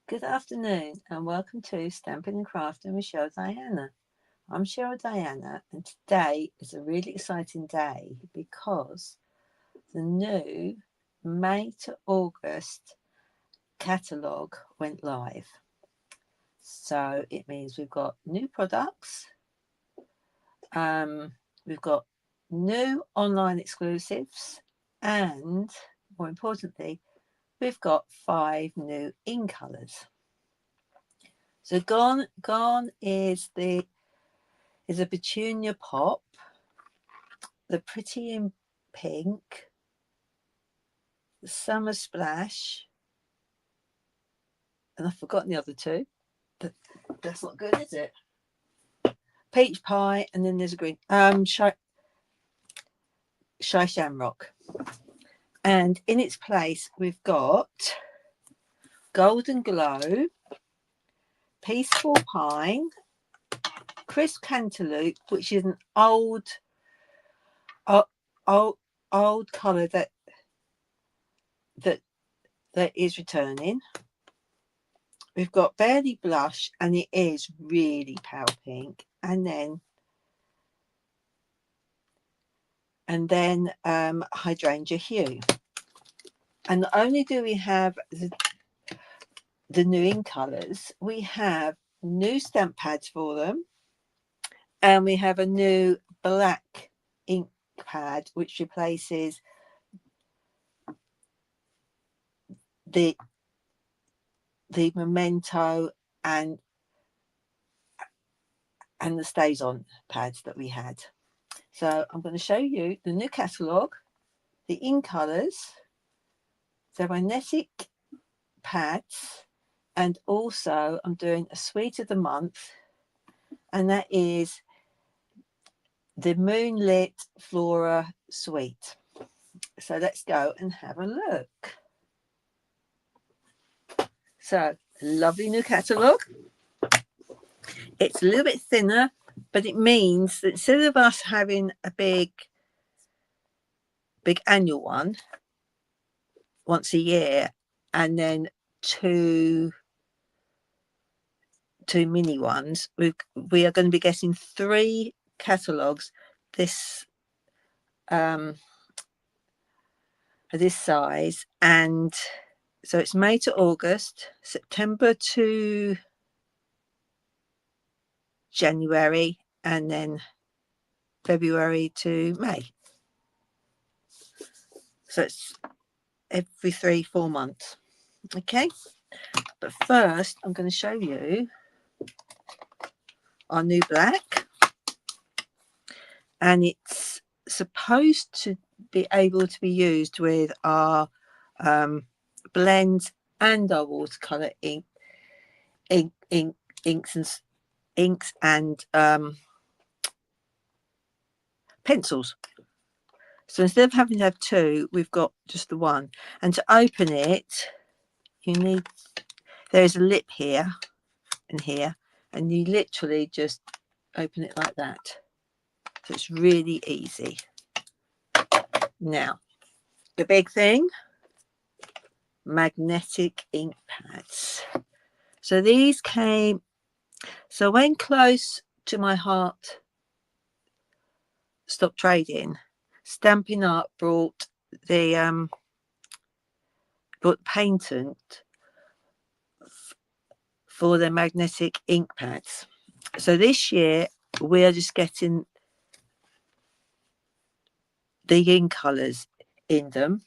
Good afternoon and welcome to Stampin' and Crafting with Cheryl Diana. I'm Cheryl Diana and today is a really exciting day because the new May to August catalogue went live. So it means we've got new products, we've got new online exclusives, and more importantly, we've got 5 new in colours. So gone is a petunia pop, the pretty in pink, the summer splash, and I've forgotten the other two. But that's not good, is it? Peach pie, and then there's a green shy shamrock. And in its place we've got golden glow, peaceful pine, crisp cantaloupe, which is an old colour that is returning. We've got Barely Blush, and it is really pale pink, and then Hydrangea Hue. And not only do we have the new in colours, we have new stamp pads for them, and we have a new black ink pad which replaces the Memento and the Stays On pads that we had. So I'm going to show you the new catalogue, the in colours, the magnetic pads, and also I'm doing a suite of the month, and that is the Moonlit Flora Suite. So let's go and have a look. So, lovely new catalogue. It's a little bit thinner, but it means that instead of us having a big annual one once a year and then two mini ones, we are going to be getting 3 catalogues this size, and so it's May to August, September to January, and then February to May. So it's every 3-4 months. Okay, but first I'm going to show you our new black, and it's supposed to be able to be used with our blends and our watercolor inks and pencils. So instead of having to have 2, we've got just the one. And to open it, there's a lip here and here, and you literally just open it like that. So it's really easy. Now, the big thing, magnetic ink pads. So these came, so when Close to My Heart stopped trading, Stampin' Up brought the patent for their magnetic ink pads. So this year we are just getting the in colours in them,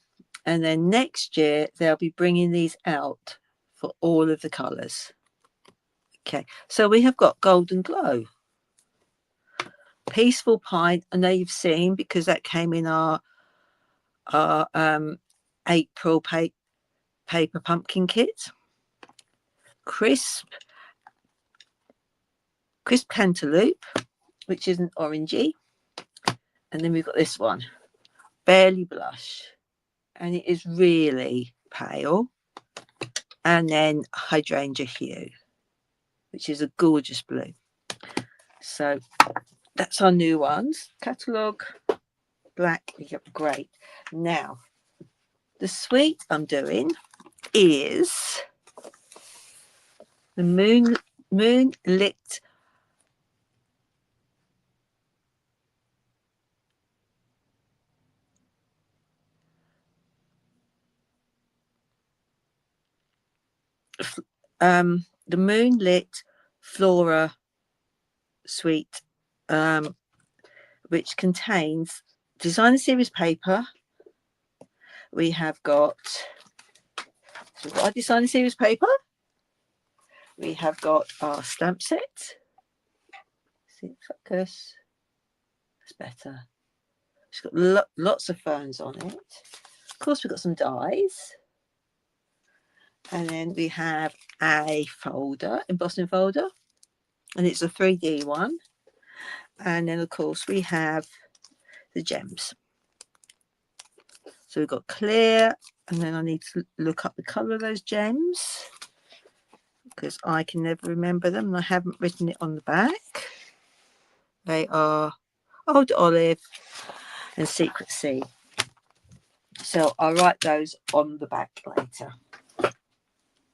and then next year they'll be bringing these out for all of the colours. Okay, so we have got Golden Glow, Peaceful Pine. I know you've seen because that came in our April paper pumpkin kit. Crisp Cantaloupe, which is an orangey, and then we've got this one, Barely Blush, and it is really pale, and then Hydrangea Hue, which is a gorgeous blue. So that's our new ones. Catalogue, black, yep, great. Now, the suite I'm doing is the Moonlit the Moonlit Flora Suite, which contains designer series paper. We have got, so we've got our designer series paper. We have got our stamp set. See, focus. That's better. It's got lots of ferns on it. Of course, we've got some dies. And then we have a folder, embossing folder. And it's a 3D one. And then, of course, we have the gems. So we've got clear. And then I need to look up the colour of those gems, because I can never remember them. And I haven't written it on the back. They are Old Olive and Secret Sea. So I'll write those on the back later.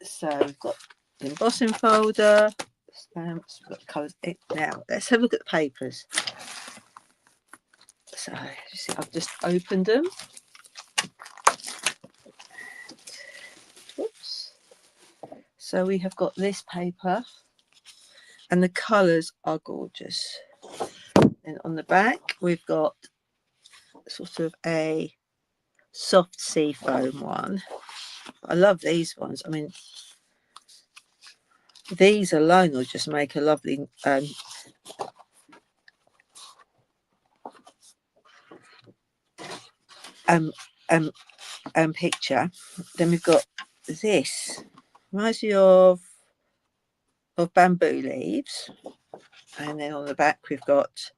So we've got the embossing folder, stamps, we've got the colours. Now let's have a look at the papers. So you see, I've just opened them. Oops. So we have got this paper, and the colours are gorgeous. And on the back we've got sort of a soft sea foam one. I love these ones. I mean, these alone will just make a lovely picture. Then we've got this, reminds me of bamboo leaves, and then on the back we've got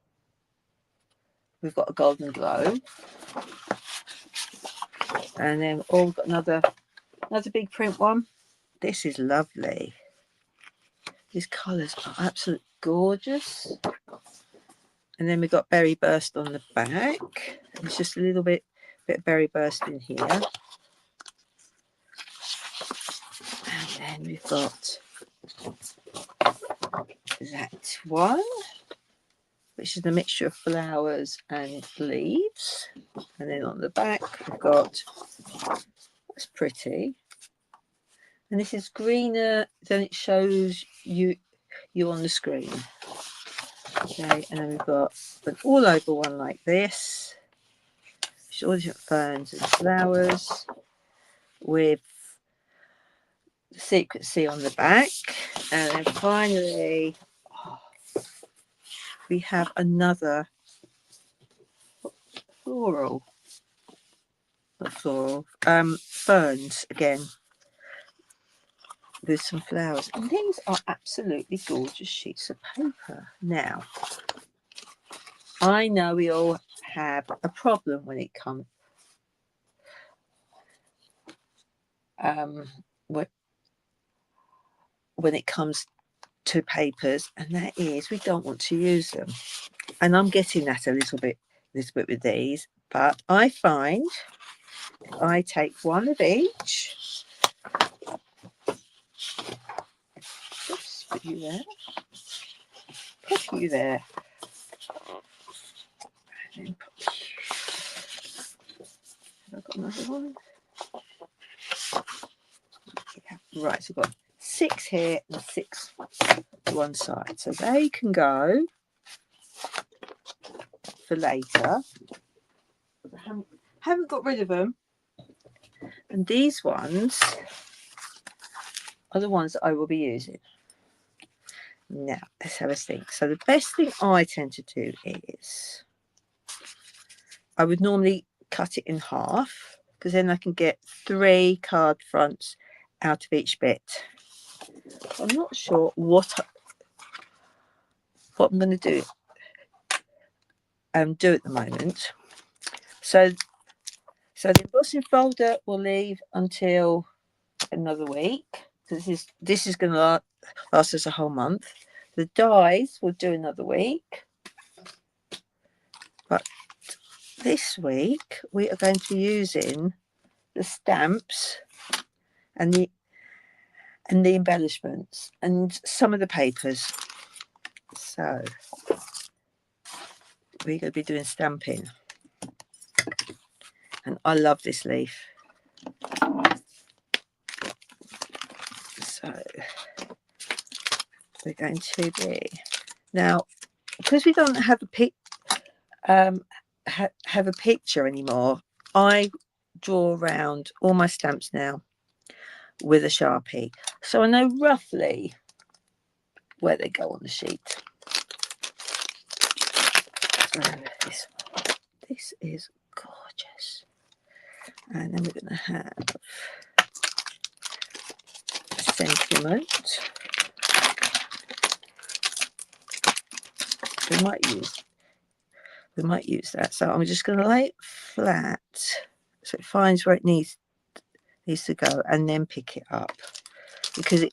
a golden glow, and then we've got another big print one. This is lovely. These colours are absolutely gorgeous. And then we've got berry burst on the back. It's just a little bit berry burst in here. And then we've got that one, which is a mixture of flowers and leaves. And then on the back we've got, that's pretty. And this is greener than it shows you on the screen. Okay, and then we've got an all over one like this, which is all different ferns and flowers, with the Secret Sea on the back. And then finally we have another floral, not floral, ferns again, with some flowers. And these are absolutely gorgeous sheets of paper. Now, I know we all have a problem when it comes when it comes to papers, and that is we don't want to use them. And I'm getting that a little bit with these, but I find if I take one of each, oops, put you there, and then have I got another one? Yeah. Right, so I've got 6 here and 6 to one side, so they can go for later. I haven't got rid of them, and these ones are the ones that I will be using. Now let's have a think. So the best thing I tend to do is I would normally cut it in half, because then I can get 3 card fronts out of each bit. I'm not sure what I'm going to do at the moment. So the embossing folder will leave until another week, because this is going to last us a whole month. The dies will do another week, but this week we are going to be using the stamps and and the embellishments and some of the papers. So we're going to be doing stamping, and I love this leaf. So we're going to be now, because we don't have a picture anymore. I draw around all my stamps now with a Sharpie, so I know roughly where they go on the sheet. So this is gorgeous, and then we're going to have sentiment. We might use that. So I'm just going to lay it flat so it finds where it needs to go, and then pick it up, because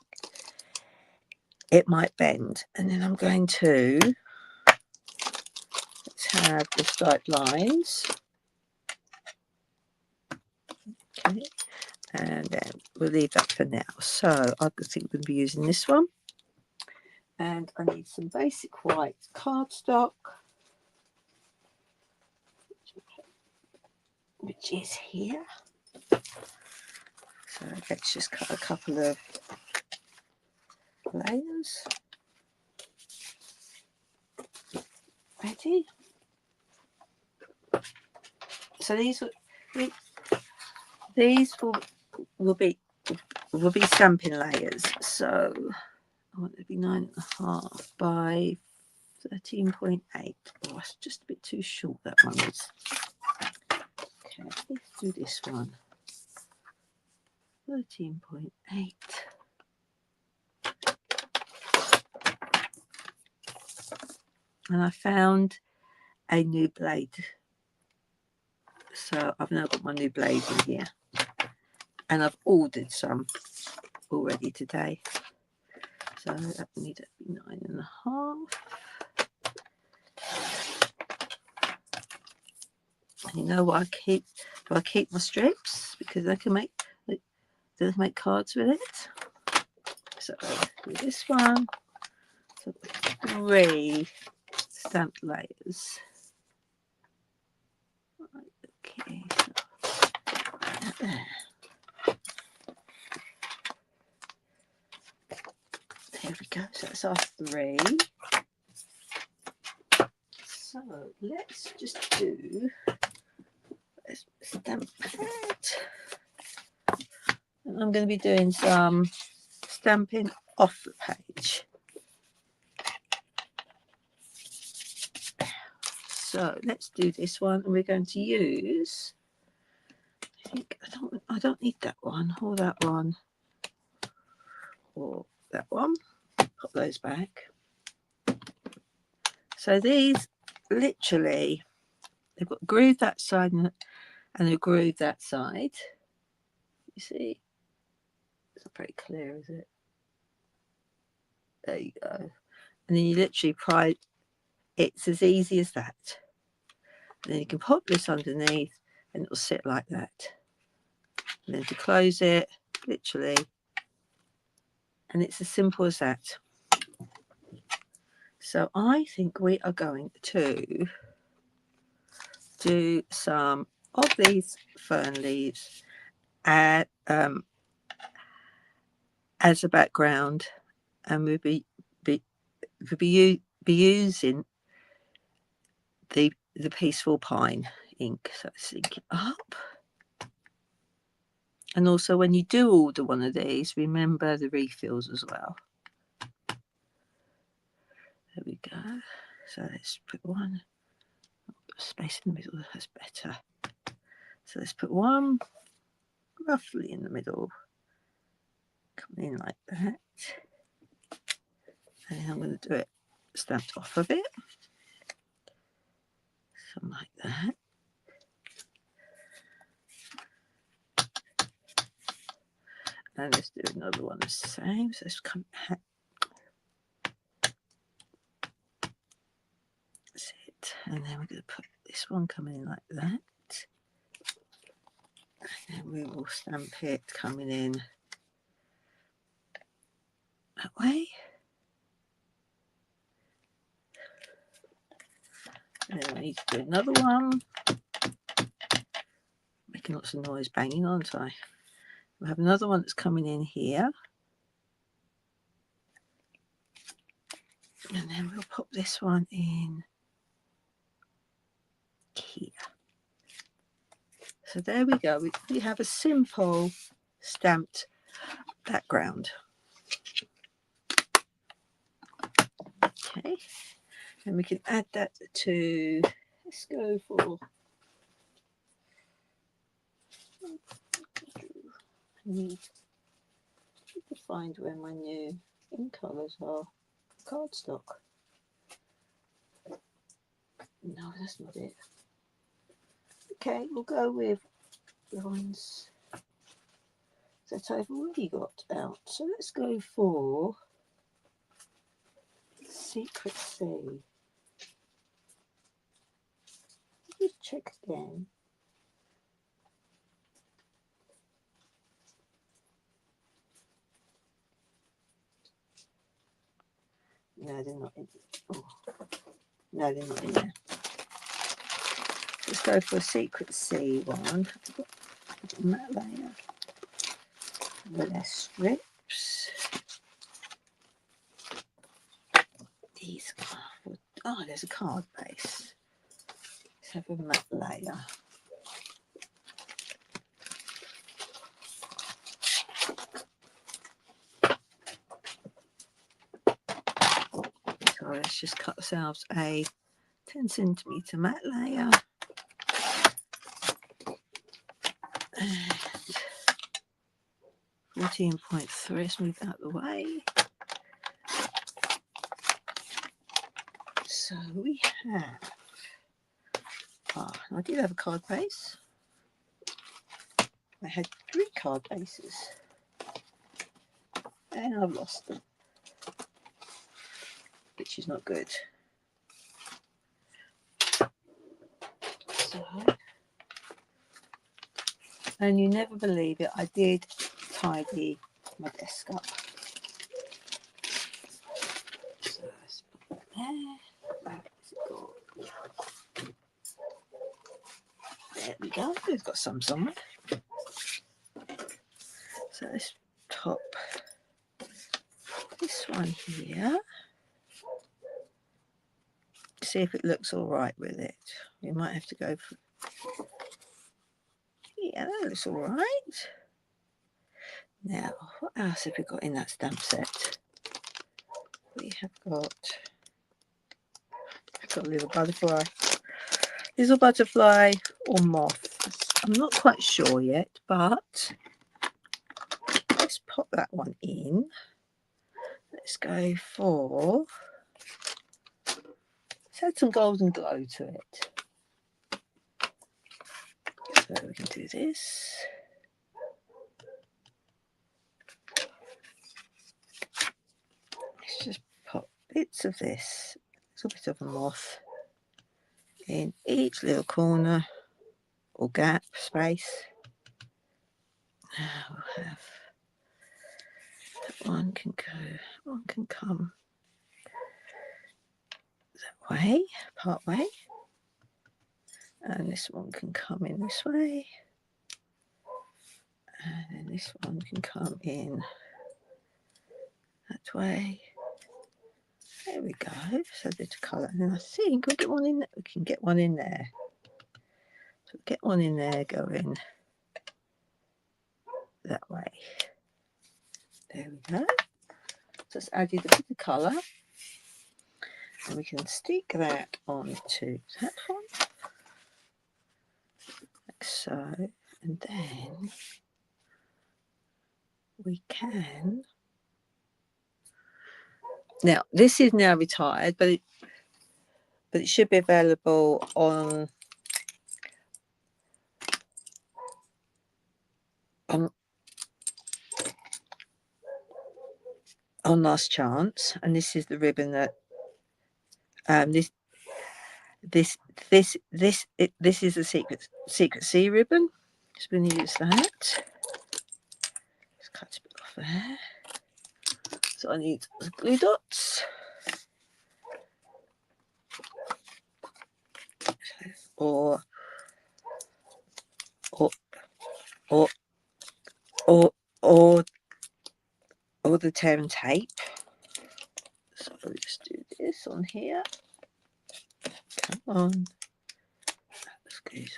it might bend. And then I'm going to have the striped lines. Okay. And then we'll leave that for now. So I think we're going to be using this one. And I need some basic white cardstock, which is here. So let's just cut a couple of layers. Ready? So these will be stamping layers. So I want it to be 9.5 by 13.8. Oh, it's just a bit too short, that one is. Okay, let's do this one. 13.8. And I found a new blade. So I've now got my new blade in here. And I've ordered some already today. So that needs to be 9.5. And you know what I keep? Do I keep my strips? Because they can make cards with it. So do this one. So 3 stamp layers. Okay, so there. There we go. So that's our 3. So let's just do a stamp pad. And I'm going to be doing some stamping off the page. So let's do this one, and we're going to use, I don't need that one or that one or that one. Put those back. So these literally, they've got a groove that side and a groove that side. You see? It's not very clear, is it? There you go. And then you literally pry. It's as easy as that. And then you can pop this underneath and it'll sit like that. And then to close it, literally, and it's as simple as that. So I think we are going to do some of these fern leaves as a background, and we'll be using the Peaceful Pine ink. So let's ink it up. And also, when you do order one of these, remember the refills as well. There we go. So let's put one. Space in the middle, that's better. So let's put one roughly in the middle, coming in like that. And then I'm going to do it stamped off of it, something like that. And let's do another one the same. So let's come. That's it. And then we're going to put this one coming in like that. And then we will stamp it coming in way. And then I need to do another one. Making lots of noise banging, aren't I? We'll have another one that's coming in here. And then we'll pop this one in here. So there we go. We have a simple stamped background. Okay. And we can add that to, let's go for, I need to find where my new ink colours are. Cardstock. No, that's not it. Okay, we'll go with the ones that I've already got out. So let's go for Secret Sea. Just check again. No, they're not in. Oh, no, they're not in there. Let's go for a Secret Sea one. Matte layer with their strips. These are, oh, there's a card base. Let's have a matte layer. So let's just cut ourselves a 10cm matte layer. And 14.3, let's move out of the way. So we have, I did have a card base. I had 3 card bases and I've lost them, which is not good. So, and you never believe it, I did tidy my desk up. So let's put that there. Where has it gone? There we go. We've got some somewhere. So let's top this one here. See if it looks all right with it. We might have to go for, yeah, that looks all right. Now, what else have we got in that stamp set? We have got, I've got a little butterfly or moth. I'm not quite sure yet, but let's pop that one in. Let's go for, let's add some golden glow to it. So we can do this. Let's just pop bits of this, a little bit of a moth in each little corner or gap space. Now we'll have that one can go, one can come that way, part way, and this one can come in this way, and then this one can come in that way. There we go. So there's a colour, and then I think we'll get one in. We can get one in there. So get one in there, go in that way. There we go. Just added a bit of colour, and we can stick that onto that one, like so, and then we can. Now this is now retired, but it should be available on Last Chance, and this is the ribbon that this is a Secret Sea ribbon. Just going to use that. Let's cut a bit off there. So I need glue dots. Or the tear and tape. So I'll just do this on here. Come on. That's good.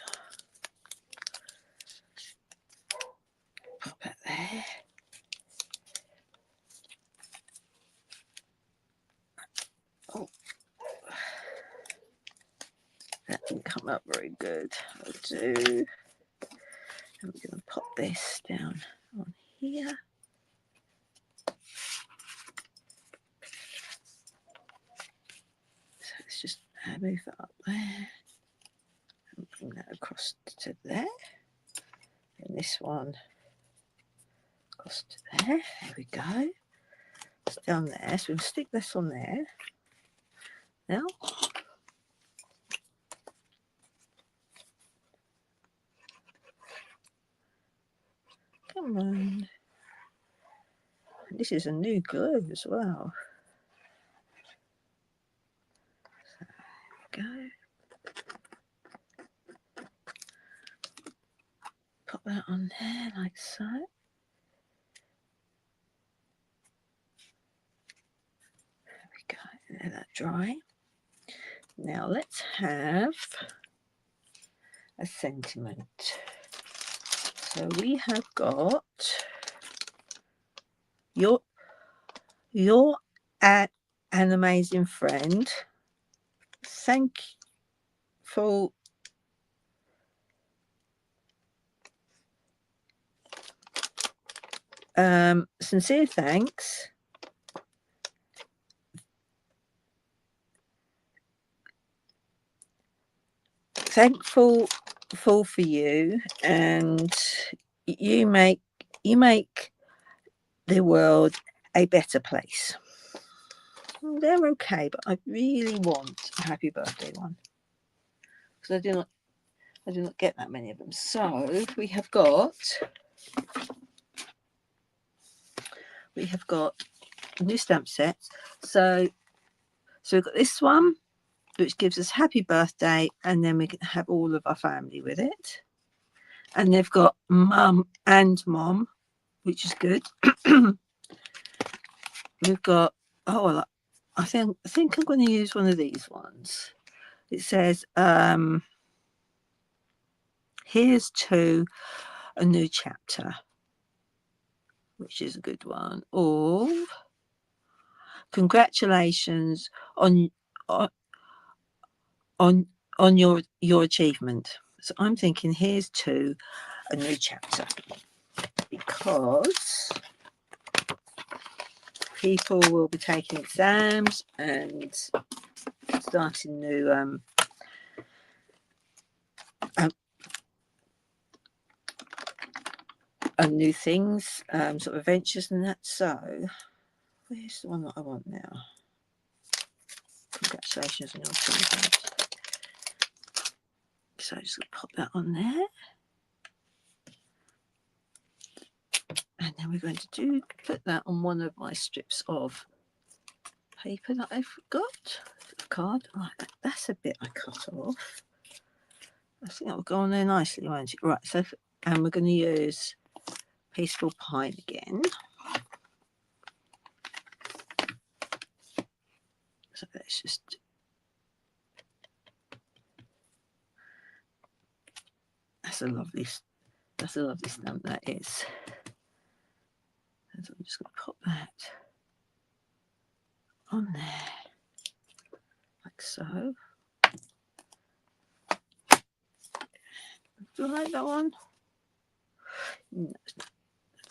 Pop that there. Oh, that didn't come up very good. I'll do. I'm going to pop this down on here. So let's just move that up there and bring that across to there. And this one across to there. There we go. It's down there. So we'll stick this on there. Now, come on. This is a new glue as well. So there we go. Pop that on there like so. There we go. Let that dry. Now let's have a sentiment. So we have got you're an amazing friend. Thankful sincere thanks. Thankful for you, and you make the world a better place. They're okay, but I really want a happy birthday one because I do not get that many of them. So we have got new stamp sets. So we've got this one, which gives us happy birthday, and then we can have all of our family with it. And they've got mum and mom, which is good. We've got I think I'm going to use one of these ones. It says here's to a new chapter, which is a good one. Or congratulations on your achievement. So I'm thinking here's to a new chapter, because people will be taking exams and starting new new things, sort of adventures and that. So where's the one that I want now? Congratulations on your achievement. So I'm just going to pop that on there. And then we're going to put that on one of my strips of paper that I've got. A card. Right, that's a bit I cut off. I think that will go on there nicely, won't it? Right, so, and we're going to use Peaceful Pine again. So let's just... That's a lovely stamp, that is. So I'm just going to pop that on there, like so. Do I like that one? No, it's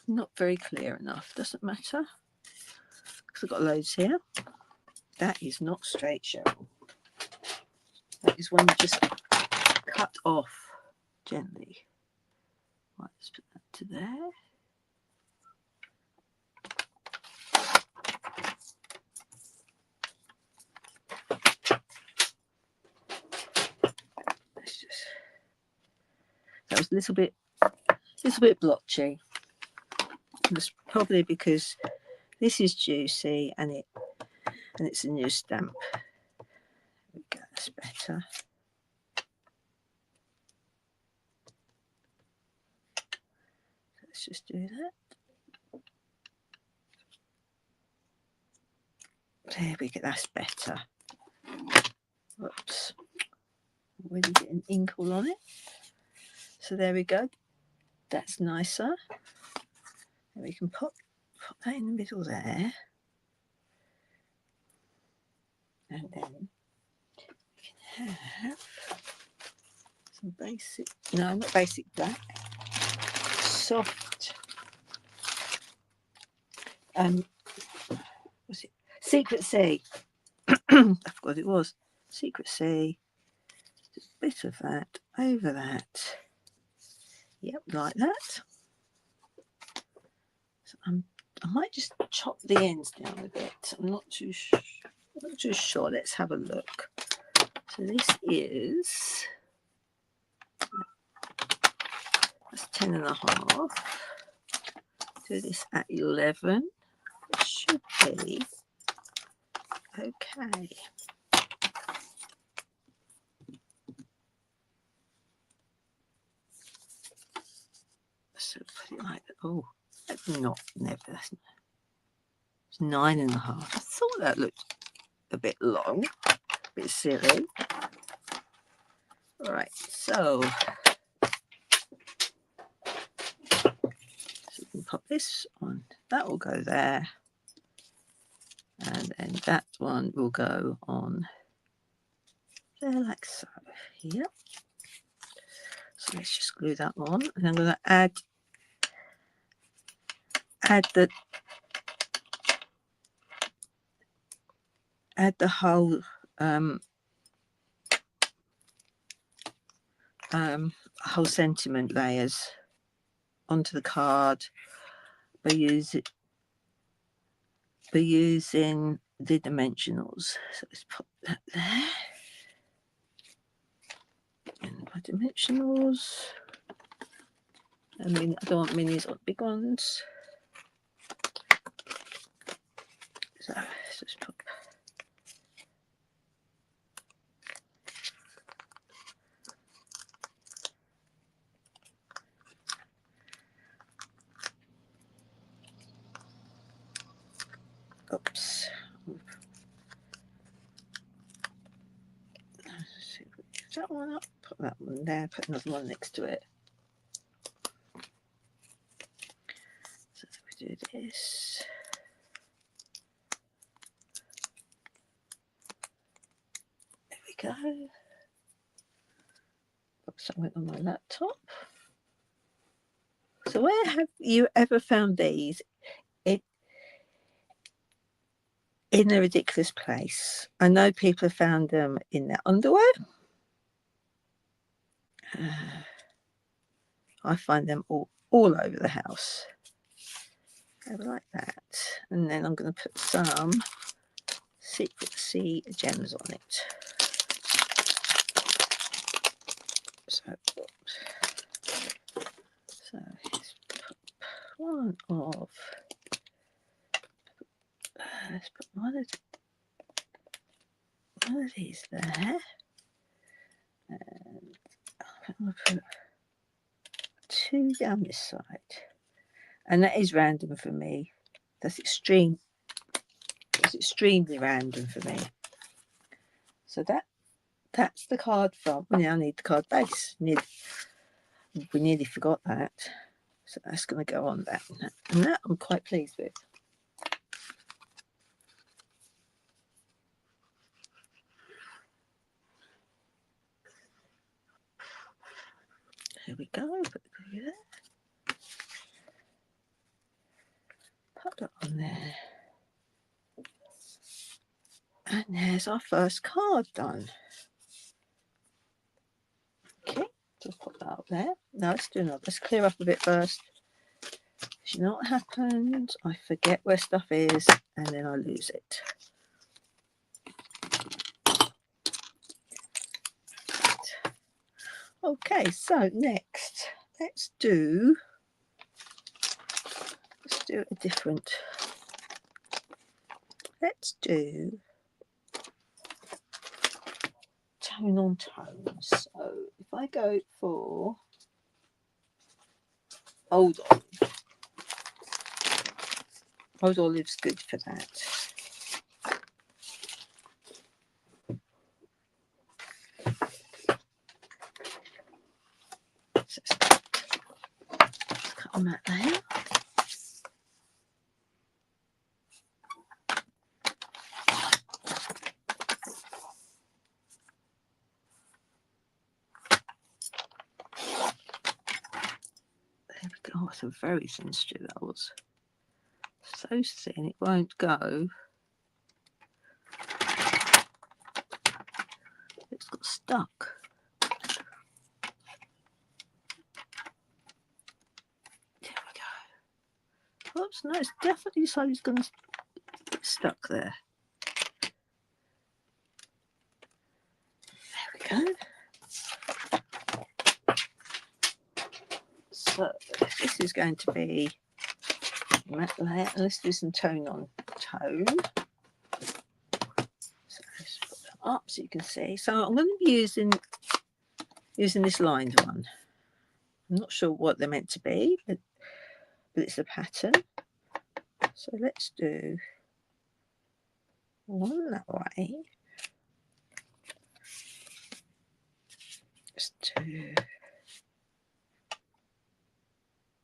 not very clear enough. Doesn't matter, because I've got loads here. That is not straight, Cheryl. That is one you just cut off gently. Right, let's put that to there. That was a little bit blotchy. It's probably because This is juicy, and it's a new stamp. There we go, that's better. Let's just do that. There we go, that's better. Whoops. Already getting ink all on it. So there we go. That's nicer. And we can put that in the middle there. And then we can have some basic, no, not basic black, soft, what's it? Secret Sea. I forgot what it was. Secret Sea. Just a bit of that over that. Yep, like that. So I might just chop the ends down a bit. I'm not too sure. Let's have a look. So this is, that's 10.5. Do this at 11. It should be okay. So put it like that. Oh, that's not never. That's not, it's 9.5. I thought that looked a bit long, a bit silly. Right, so we can pop this on. That will go there, and then that one will go on there, like so. Yep. So let's just glue that on, and I'm going to add the whole whole sentiment layers onto the card by using the dimensionals. So let's put that there. And my dimensionals. I mean, I don't want minis or big ones. So let's just put. Oops. Is that one up? Put that one there. Put another one next to it. So we do this. There we go. Put something on my laptop. So where have you ever found these in a ridiculous place? I know people have found them in their underwear. I find them all over the house. Like that. And then I'm going to put some Secret Sea gems on it. So let's put one of, let's put one of these there. And I'm going to put 2 down this side. And that is random for me. That's extremely random for me. So that's the card from. We now need the card base. We nearly forgot that. So that's going to go on that. And that I'm quite pleased with. There we go. Put the glue there. Put that on there. And there's our first card done. Okay, just put that up there. Now let's do another. Let's clear up a bit first. You know what happens? I forget where stuff is and then I lose it. Okay, so next, let's do a different let's do tone on tone. So if I go for Old Olive, Old Olive's good for that. So let's cut on that there. Oh, it's a very thin strip that was. So thin it won't go. It's got stuck. There we go. Oops, no, it's definitely so it's going to get stuck there. There we go. So this is going to be matte layer. Let's do some tone on tone. So let's put that up so you can see. So I'm going to be using this lined one. I'm not sure what they're meant to be, but it's a pattern. So let's do one that way. Let's do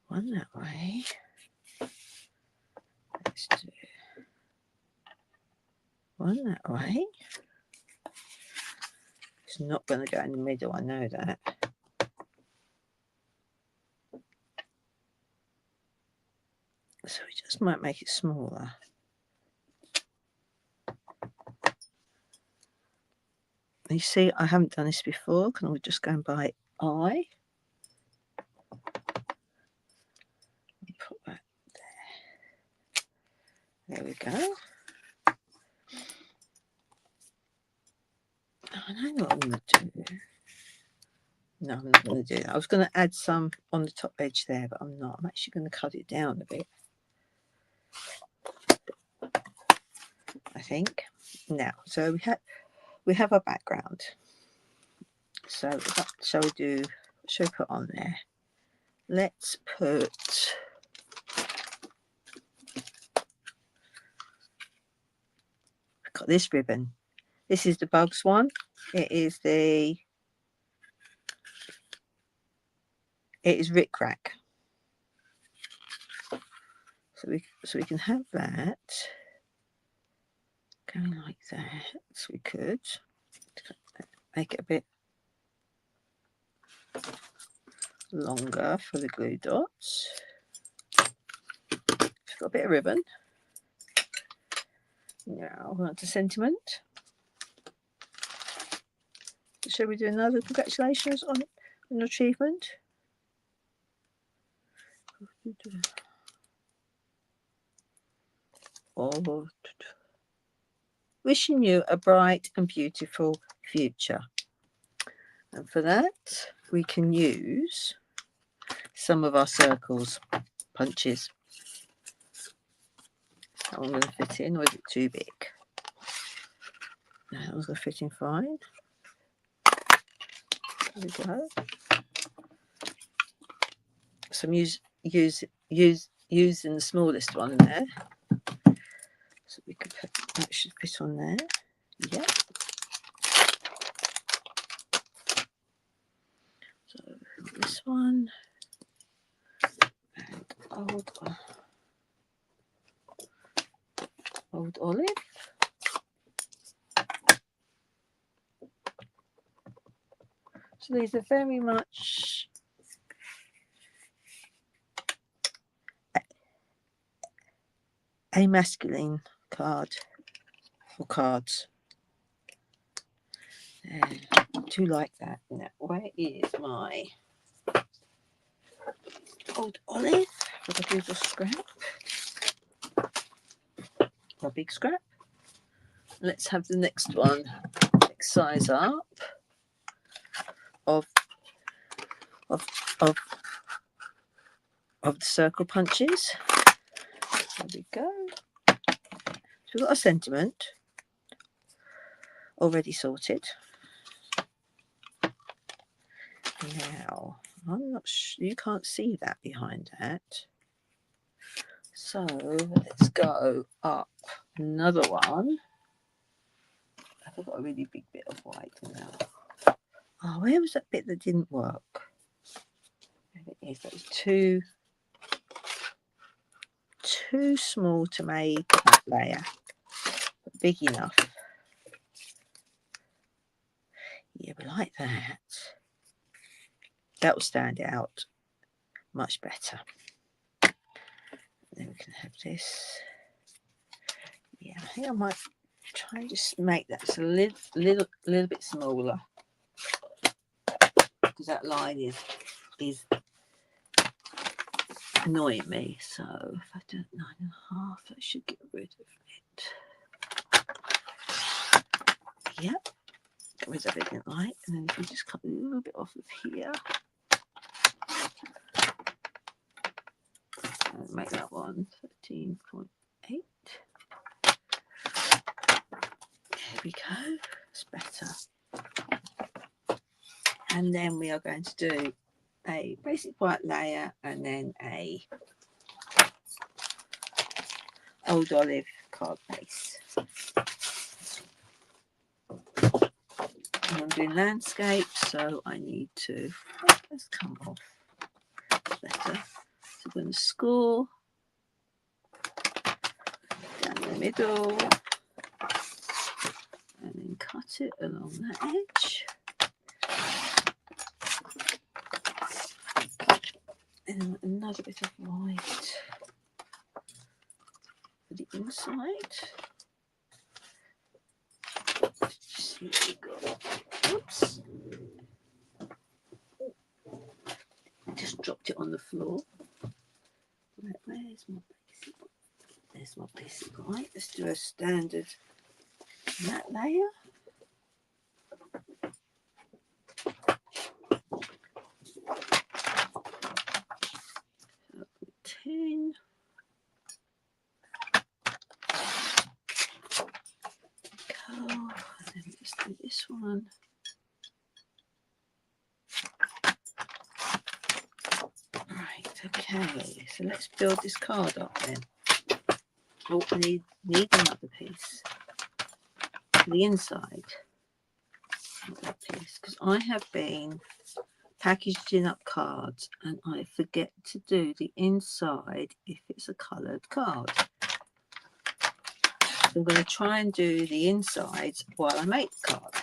one that way. Let's do one that way. It's not going to go in the middle, I know that. So we just might make it smaller. You see, I haven't done this before, because I'm just going by eye. Put that there. There we go. I don't know what I'm going to do. No, I'm not going to do that. I was going to add some on the top edge there, but I'm not. I'm actually going to cut it down a bit, I think. Now, so we have our background. So shall we put on there? Let's put I've got this ribbon. This is the Bugs one. It is Rick Rack. So we can have that going like that. So we could make it a bit longer for the glue dots. It's got a bit of ribbon. Now we're on to sentiment. Shall we do another congratulations on an achievement? Oh, wishing you a bright and beautiful future. And for that, we can use some of our circles, punches. That one going to fit in, or is it too big? No, that one's going to fit in fine. There we go. So I'm using the smallest one there. So we could put that should fit on there. Yeah. So this one and old olive. So these are very much a masculine card or cards. And I do like that. Now, where is my old olive? With a little scrap. A big scrap. Let's have the next one. Next size up of the circle punches. There we go. we've got a sentiment already sorted. Now, I'm not sure, you can't see that behind that. So let's go up another one. I've got a really big bit of white now. Oh, where was that bit that didn't work? There it is. That was too small to make that layer, but big enough. Yeah, we like that. That will stand out much better. Then we can have this. Yeah, I think I might try and just make that a little bit smaller, because that line is annoying me. So if I do 9.5, I should get rid of it. Yep, get rid of it, right? And then if we just cut a little bit off of here, and make that one 13.8. There we go. It's better. And then we are going to do a basic white layer and then a old olive card base. I'm doing landscape, so I need to, let's come off better. So I'm going to score down the middle and then cut it along that edge. And another bit of white for the inside. Just see what we've got. Oops. Just dropped it on the floor. Where's my basic? There's my basic white. Let's do a standard matte layer. 10. Go. And then let's do this one. Right, okay. So let's build this card up then. Oh, I need another piece for the inside. Another piece, because I have been packaging up cards and I forget to do the inside if it's a coloured card. So I'm going to try and do the insides while I make the card.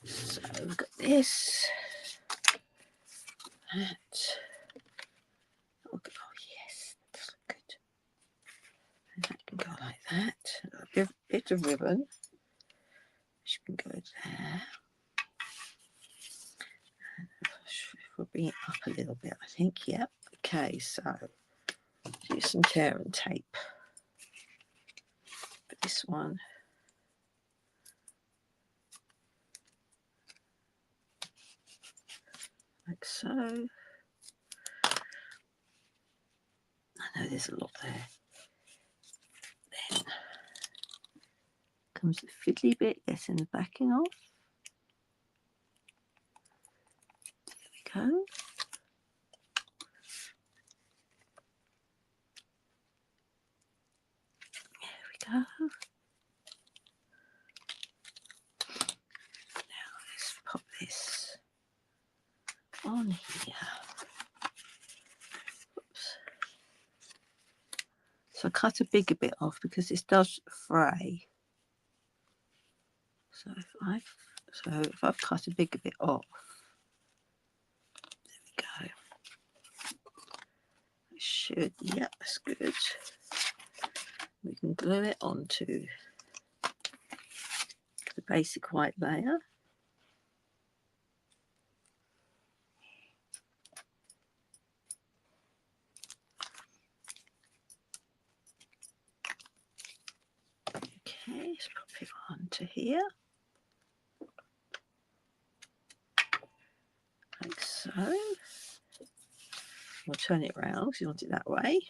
So we've got this, that. Oh yes, that's good. And that can go like that. A bit of ribbon, which can go there. We'll bring it up a little bit, I think. Yep. Okay, so use some tear and tape for this one. Like so. I know there's a lot there. Then comes the fiddly bit, getting the backing off. There we go. There we go. Now let's pop this on here. Oops. So I cut a bigger bit off because this does fray. So if I've cut a bigger bit off, there we go. It should, yep, that's good. We can glue it onto the basic white layer. Okay, let's pop it onto here. Like so. We'll turn it around because you want it that way.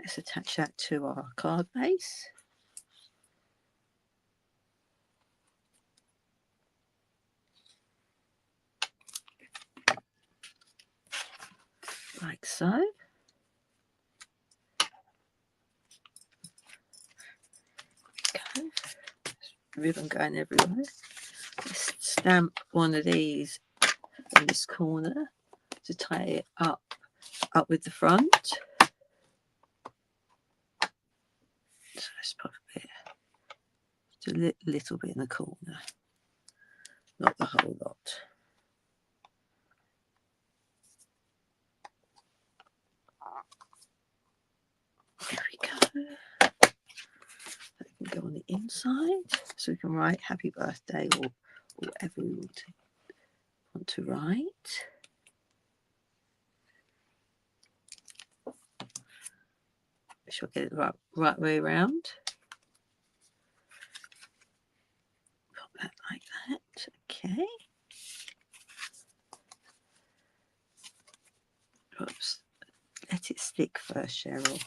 Let's attach that to our card base. Like so. Okay. Ribbon going everywhere. Let's stamp one of these in this corner to tie it up with the front. So let's put a bit, just a little bit in the corner, not the whole lot. There we go. That can go on the inside, so we can write happy birthday or whatever we want to write. Shall I get it right way around? Put that like that. Okay. Oops. Let it stick first, Cheryl.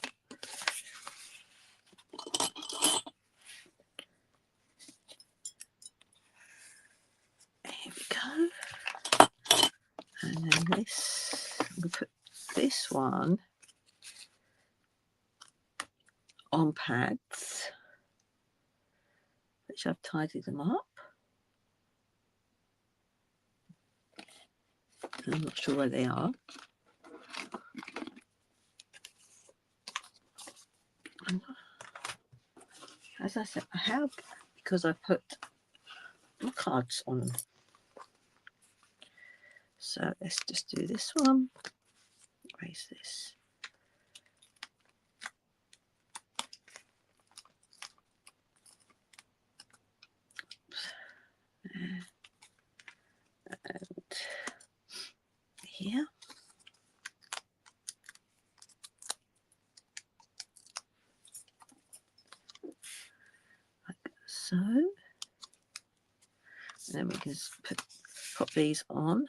Here we go. And then this, I'm going to put this one on pads, which I've tidied them up. I'm not sure where they are. As I said, I have, because I put my cards on them. So let's just do this one. Erase this. And here. Like so. And then we can pop these on.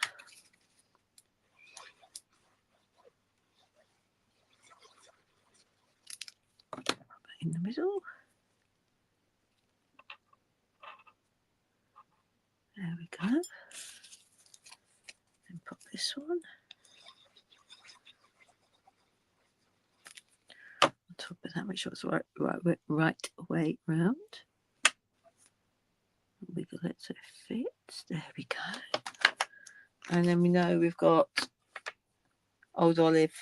In the middle. There we go. And pop this one on top of that. Make sure it's right way round. Wiggle it so it fits. There we go. And then we know we've got Old Olive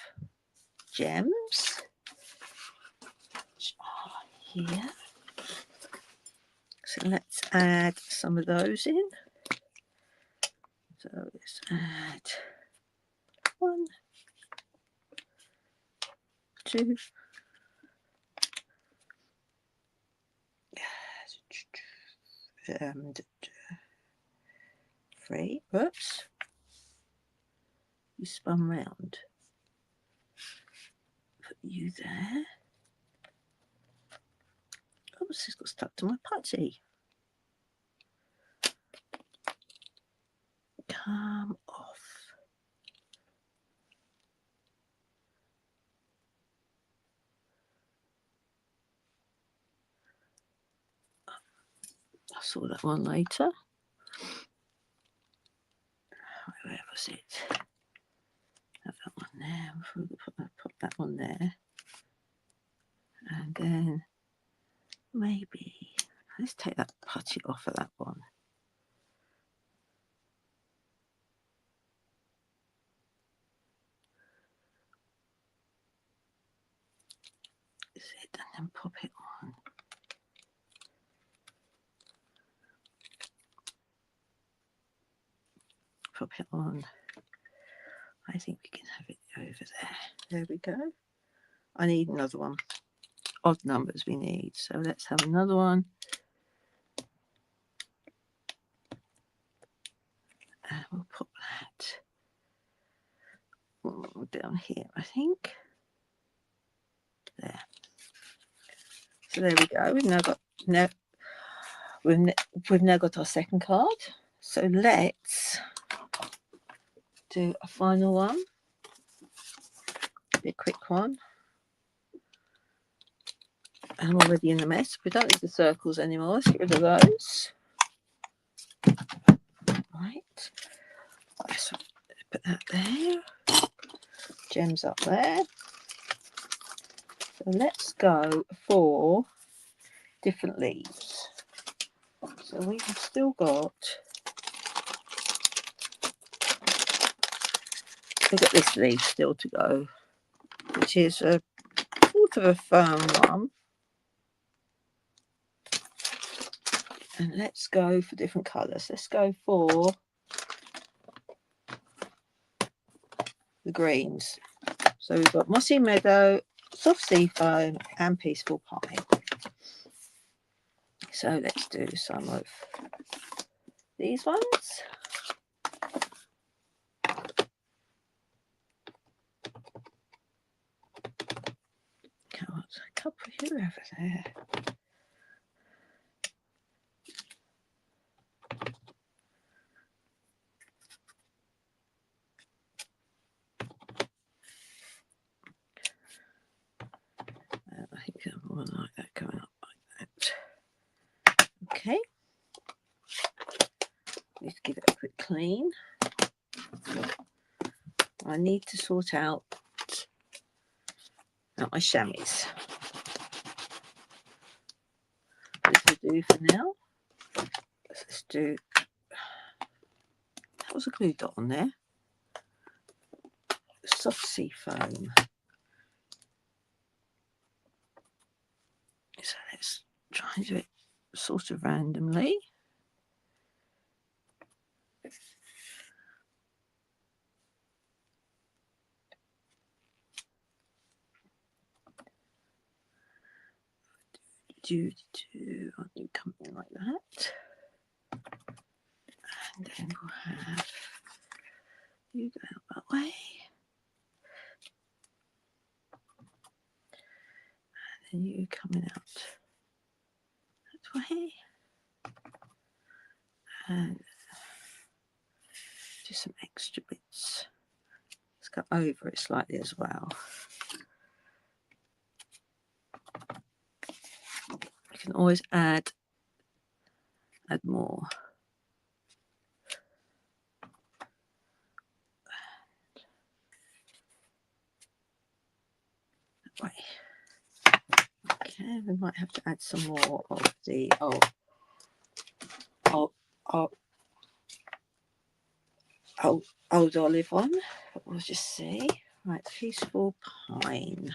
gems, which are here. So let's add some of those in. So let's add 1, 2, and 3. Whoops. You spun round. Put you there. Oops, it's got stuck to my putty. Come off. I saw that one later. Where was it? Have that one there. Put that one there. And then maybe let's take that putty off of that one. Is it? And then pop it on. Pop it on. I think we can have it over there. There we go. I need another one. Odd numbers we need. So let's have another one. And we'll put that down here, I think. There. So there we go. We've now got our second card. So let's do a final one. Be a quick one. I'm already in a mess. We don't need the circles anymore. Let's get rid of those. Right. Let's put that there. Gems up there. So let's go for different leaves. So we have still got, we've got this leaf still to go, which is a sort of a firm one. And let's go for different colours. Let's go for the greens. So we've got Mossy Meadow, Soft Sea Foam and Peaceful Pine. So let's do some of these ones. Got a couple here over there. I think I'm more like that, going up like that. Okay. Need to give it a quick clean. I need to sort out my chamois. This will do for now. Let's do. That was a glue dot on there. Soft sea foam. So let's try and do it sort of randomly. I think something like that. And then we'll have you go out that way. And then you coming out that way. And just some extra bits. Let's go over it slightly as well. You can always add more. That way. Okay, we might have to add some more of the old olive one, but we'll just see. Right, Peaceful Pine.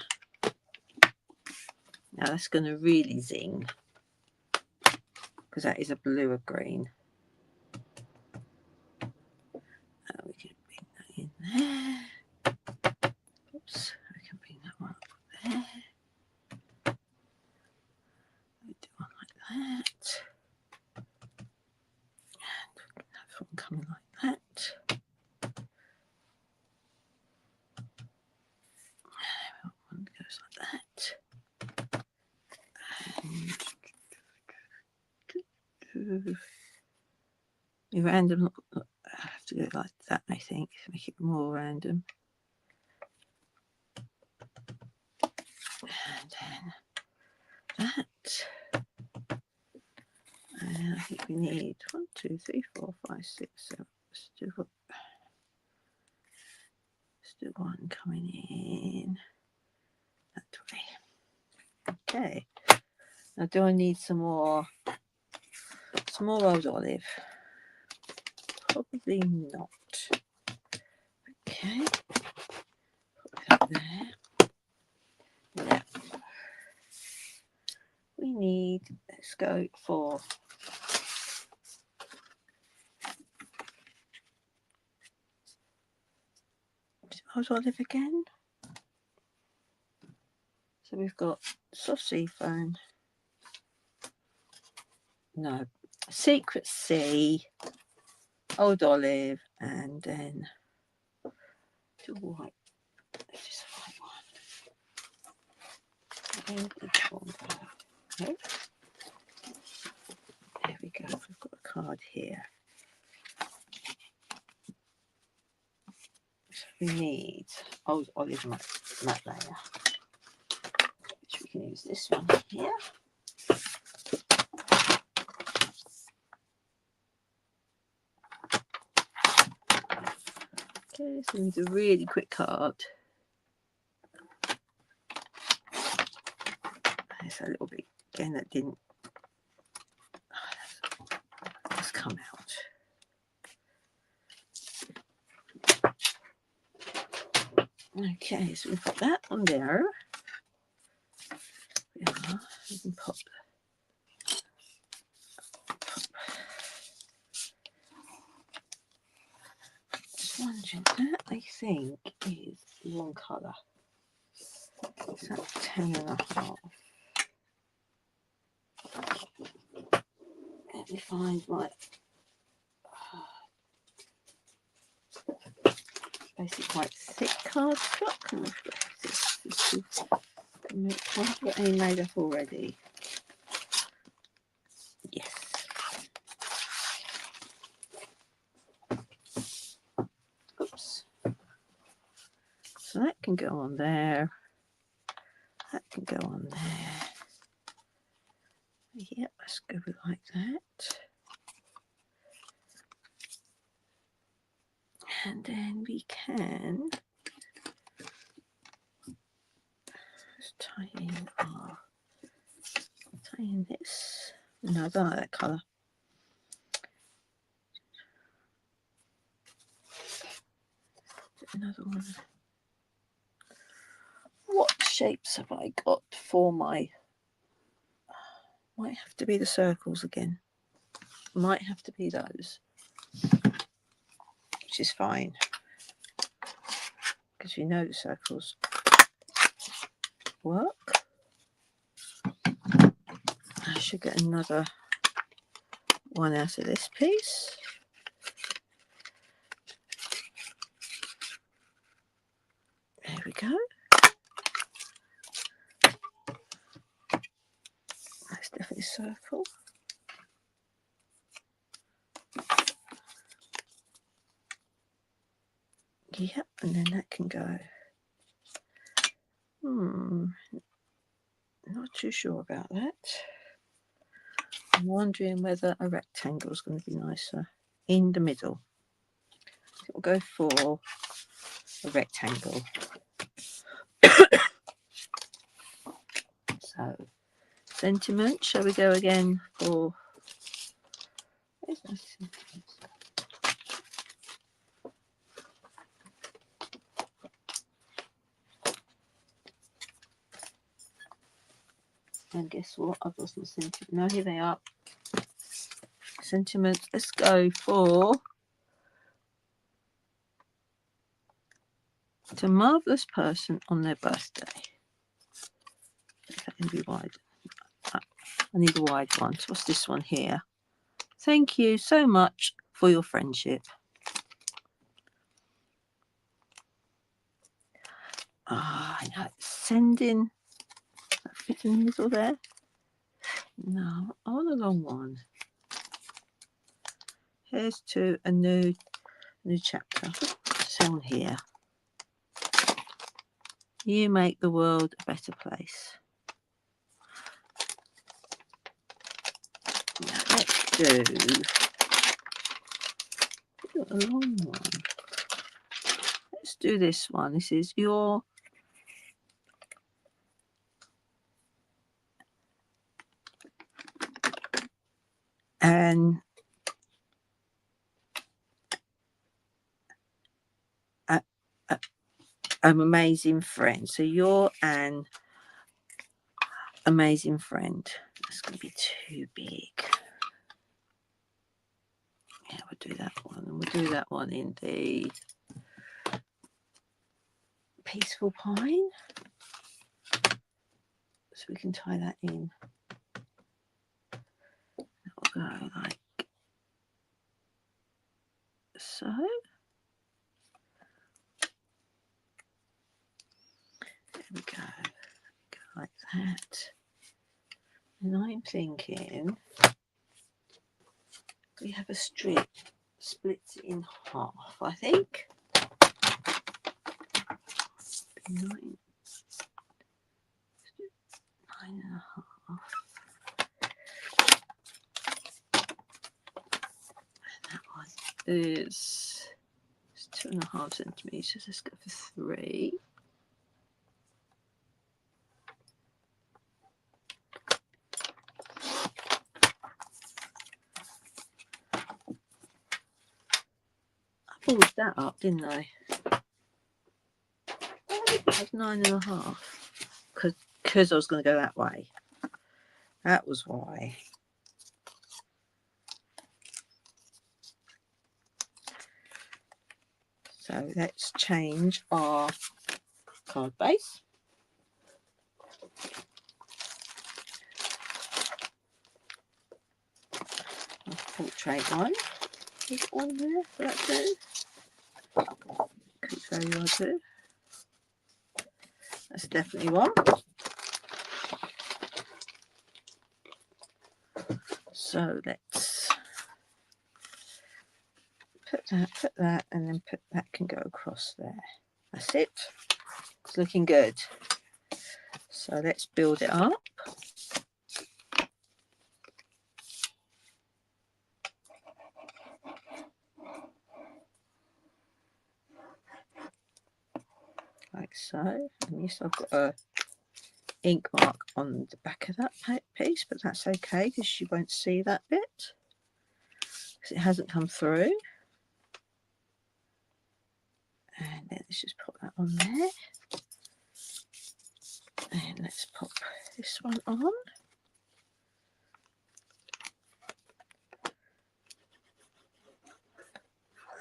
Now that's going to really zing because that is a bluer green. We can bring that in there. Oops, we can bring that one up there. We do one like that. And we can have one coming like that. One goes like that. And random. I have to go like that, I think, to make it more random. And then that. And I think we need 1, 2, 3, 4, 5, 6, 7. Let's do one coming in that way. Okay. Now, do I need some more old olive? Probably not. Okay. Put that there. Now, we need. Let's go for. Old olive again. So we've got soft sea foam. No, Secret Sea, old olive, and then the white. This is the white one. Okay. There we go. We've got a card here. So we need old olive matte layer, which we can use this one here. Okay, so it's a really quick card. There's a little bit again that didn't just come out. Okay, so we've got that on there. We can pop. Just wondering, that I think is one colour. Is that 10.5? Let me find my basically quite thick cardstock. Have got any made up already? Yes. Oops. So that can go on there. That can go on there. Yep, let's go with like that. And then we can just tie in this. No, I don't like that colour. Another one. What shapes have I got for my? Might have to be the circles again. Might have to be those, which is fine because you know the circles work. I should get another one out of this piece. There we go. That's definitely circle. Yep, and then that can go. Not too sure about that. I'm wondering whether a rectangle is going to be nicer in the middle. So we'll go for a rectangle. So, sentiment. Shall we go again for? Where's my sentiment? And guess what? I've lost my sentiment. No, here they are. Sentiments. Let's go for "To a marvellous person on their birthday." That can be wide. I need a wide one. So what's this one here? Thank you so much for your friendship. I know. Sending. That fit in the middle there. No, I want a long one. Here's to a new chapter. What's on here? You make the world a better place. Now let's do a long one. Let's do this one. This is your an amazing friend. So you're an amazing friend. That's going to be too big. Yeah, we'll do that one. And we'll do that one in the Peaceful Pine. So we can tie that in. That will go like so. There we go. Go like that. And I'm thinking we have a strip split in half, I think. 9, 9.5. And that one is 2.5 centimeters. Let's go for 3. I balled that up, didn't I? That's 9.5 because I was going to go that way. That was why. So let's change our card base. Our portrait one. Is it on there? Will that do? Could very well do. That's definitely one. So let's put that, and then that can go across there. That's it. It's looking good. So let's build it up. Like so. And yes, I've got a ink mark on the back of that piece, but that's okay because you won't see that bit because it hasn't come through. And then let's just put that on there. And let's pop this one on.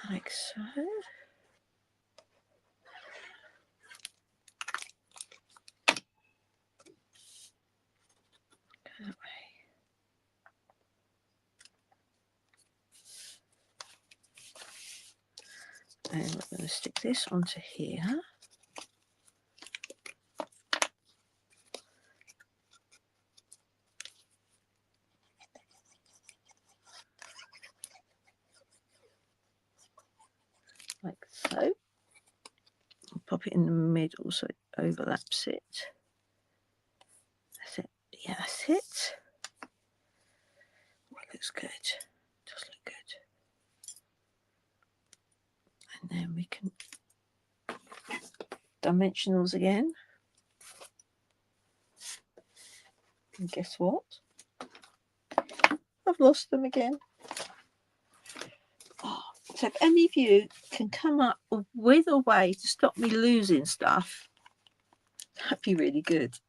Like so. Go that way. And we're going to stick this onto here. Like so. I'll pop it in the middle so it overlaps it. That's it. Yeah, that's it. Oh, it looks good. It does look good. And then we can dimensionals again. And guess what? I've lost them again. Oh, so if any of you can come up with a way to stop me losing stuff, that'd be really good.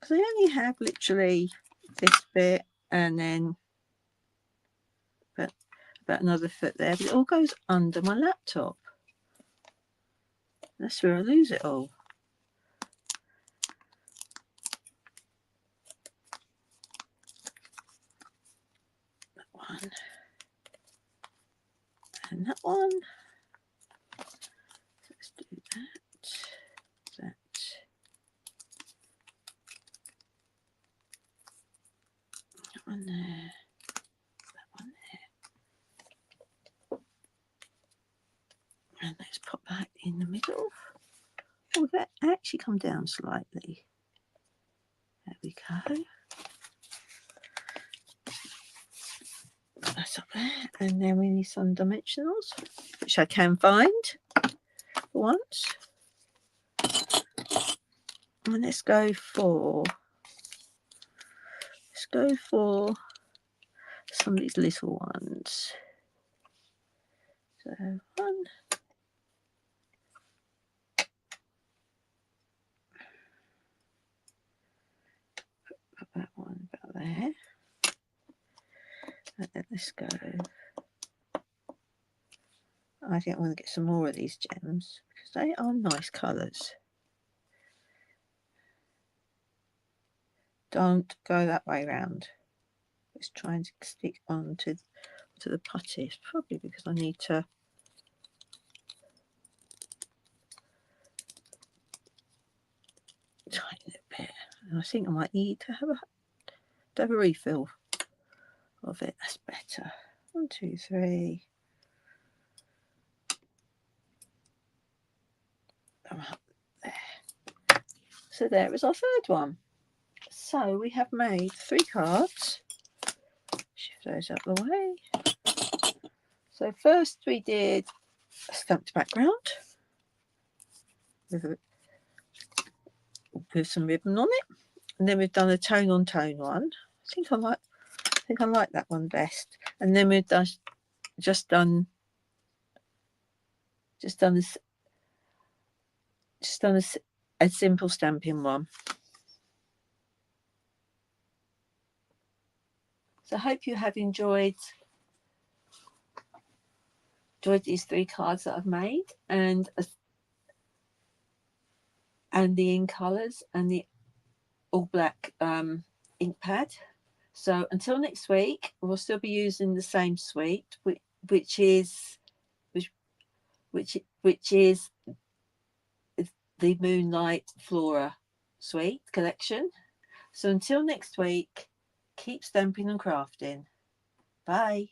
Because I only have literally this bit and then about another foot there, but it all goes under my laptop. That's where I lose it all. That one. And that one. Let's do that. That one there. That one there. And let's pop that in the middle. Oh, that actually come down slightly. There we go. That's up there. And then we need some dimensionals, which I can find for once. And let's go for some of these little ones. So one. Put that one about there. And then let's go. I think I want to get some more of these gems because they are nice colours. Don't go that way round. It's trying to stick on to the putty. It's probably because I need to tighten it a bit. And I think I might need to have a refill of it. That's better. 1, 2, 3. I'm up there. So there is our third one. So we have made 3 cards. Shift those out of the way. So first we did a stamped background with some ribbon on it, and then we've done a tone on tone one. I think I like that one best. And then we've just done a simple stamping one. So I hope you have enjoyed these 3 cards that I've made, and the ink colours and the all black ink pad. So until next week, we'll still be using the same suite, which is the Moonlit Flora Suite Collection. So until next week, keep stamping and crafting. Bye.